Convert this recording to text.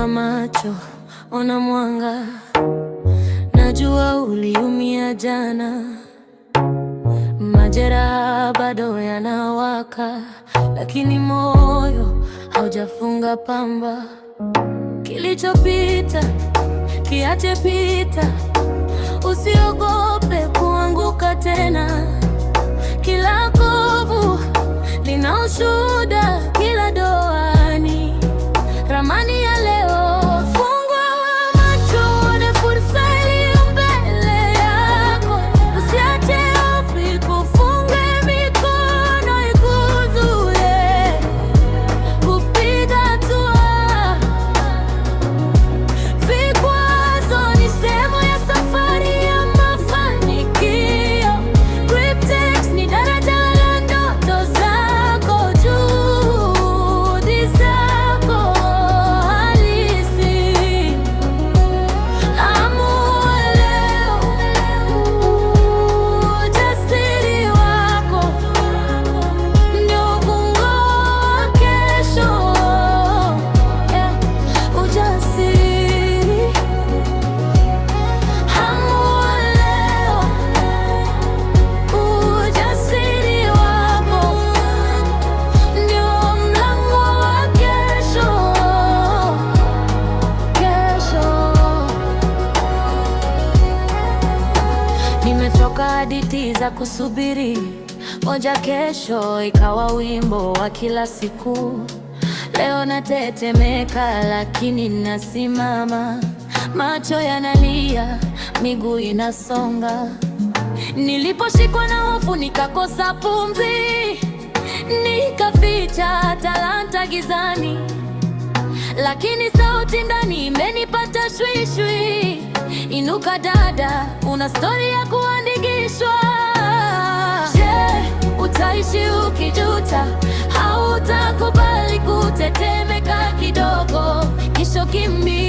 Fungua macho, ona mwanga. Najua uliumia jana, majeraha bado yanawaka, lakini moyo haujafunga pamba. Kilichopita kiache pita, usiogope kuanguka tena. Kila kovu lina ushuhuda, kila doa ni ramani ya leo. Fungua macho, uone fursa iliyo mbele yako. Usiache hofu ikufunge mikono, ikuzuie kupiga hatua. Vikwazo ni sehemu ya safari ya mafanikio. Cryptex ni daraja la ndoto zako, juhudi zako halisi. Amua leo, ujasiri wako ndio kung'oa kesho. Ujasiri. Amua leo, ujasiri wako ndio mlango wa kesho. Nimechoka hadithi za kusubiri, moja kesho ikawa wimbo wa kila siku. Leo natetemeka lakini nasimama, macho yanalia, miguu inasonga. Niliposhikwa na hofu nikakosa pumzi, nikaficha talanta gizani, lakini sauti ndani imenipata shwishwi. Inuka dada, una stori ya kuandikishwa. Je, utaishi ukijuta? Hautakubali kutetemeka kidogo, kesho kimbia.